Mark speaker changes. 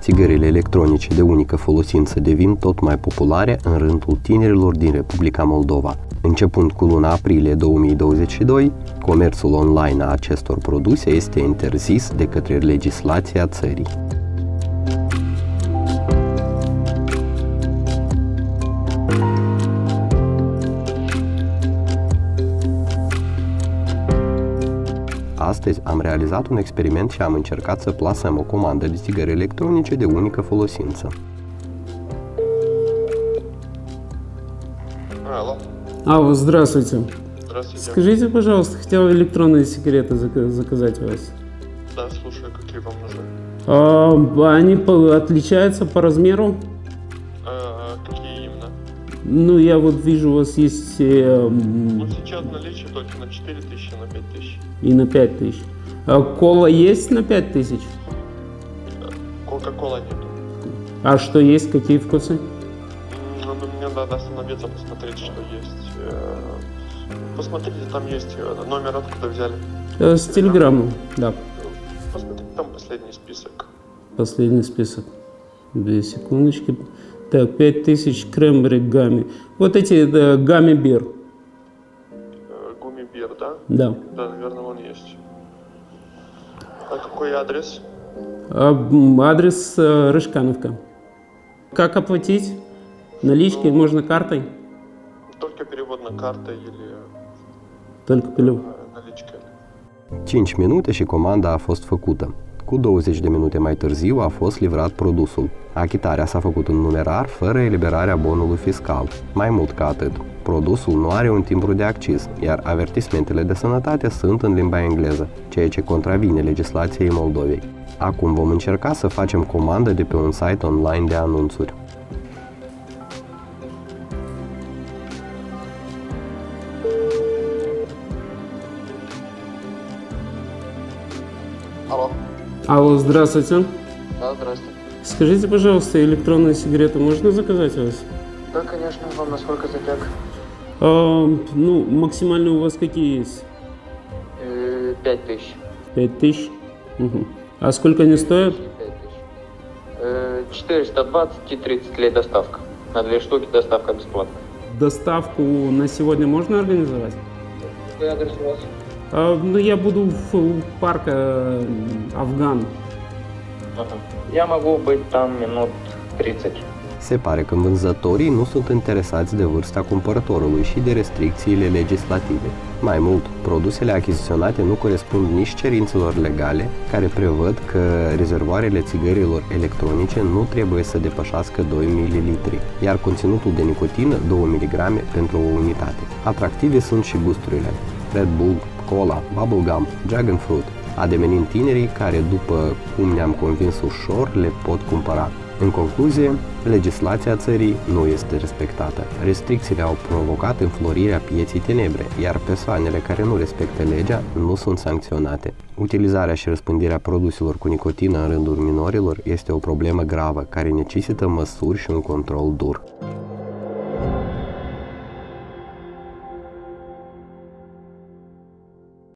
Speaker 1: Țigările electronice de unică folosință devin tot mai populare în rândul tinerilor din Republica Moldova. Începând cu luna aprilie 2022, comerțul online a acestor produse este interzis de către legislația țării. Astăzi am realizat un experiment și am încercat să plasăm o comandă de țigări electronice de unică folosință.
Speaker 2: Алло.
Speaker 3: Алло, здравствуйте.
Speaker 2: Здравствуйте.
Speaker 3: Скажите, пожалуйста, хотел электронные сигареты заказать у вас.
Speaker 2: Да, слушаю, какие вам нужны?
Speaker 3: Они отличаются по размеру?
Speaker 2: Какие именно?
Speaker 3: Ну, я вот вижу, у вас есть
Speaker 2: Ну, сейчас наличие только на 4000, на 5000.
Speaker 3: и на 5000. Кола есть на 5000?
Speaker 2: Кока-кола нету.
Speaker 3: А что есть, какие вкусы?
Speaker 2: Мне надо остановиться, посмотреть, что есть. Посмотрите, там есть номер, откуда взяли.
Speaker 3: С телеграммом, да.
Speaker 2: Посмотрите, там последний список.
Speaker 3: Последний список. 2 секундочки. Так, 5000 Кренбери гамми. Вот эти гамми бир.
Speaker 2: Гумми-бир, да?
Speaker 3: Да.
Speaker 2: Да, наверное, он есть. А какой адрес?
Speaker 3: Адрес Рыжкановка. Как оплатить? Наличкой, можно картой?
Speaker 2: Только перевод на картой или
Speaker 3: Только перевод.
Speaker 2: наличкой.
Speaker 1: 5 minute și comanda a fost făcută. Cu 20 de minute mai târziu a fost livrat produsul. Achitarea s-a făcut în numerar, fără eliberarea bonului fiscal. Mai mult ca atât, produsul nu are un timbru de acciz, iar avertismentele de sănătate sunt în limba engleză, ceea ce contravine legislației Moldovei. Acum vom încerca să facem comandă de pe un site online de anunțuri.
Speaker 2: Алло.
Speaker 3: Алло, здравствуйте.
Speaker 2: Да, здравствуйте.
Speaker 3: Скажите, пожалуйста, электронные сигареты можно заказать у вас?
Speaker 2: Да, конечно. Вам на сколько затяг?
Speaker 3: Ну, максимально у вас какие есть?
Speaker 2: 5000.
Speaker 3: 5000? Угу. А сколько они стоят?
Speaker 2: 420 и 30 лей доставка. На 2 штуки доставка бесплатная.
Speaker 3: Доставку на сегодня можно организовать?
Speaker 2: Какой адрес у вас?
Speaker 3: Ну, я буду у парка Афган.
Speaker 2: Ага. Я могу быть там минут 30.
Speaker 1: Se pare că vânzătorii nu sunt interesați de vârsta cumpărătorului și de restricțiile legislative. Mai mult, produsele achiziționate nu corespund nici cerințelor legale, care prevăd că rezervoarele țigărilor electronice nu trebuie să depășească 2 ml, iar conținutul de nicotină 2 mg pentru o unitate. Atractive sunt și gusturile: Red Bull, Cola, Bubblegum, Dragon Fruit, ademenind tinerii care, după cum ne-am convins ușor, le pot cumpăra. În concluzie, legislația țării nu este respectată. Restricțiile au provocat înflorirea pieții tenebre, iar persoanele care nu respectă legea nu sunt sancționate. Utilizarea și răspândirea produselor cu nicotină în rândul minorilor este o problemă gravă care necesită măsuri și un control dur.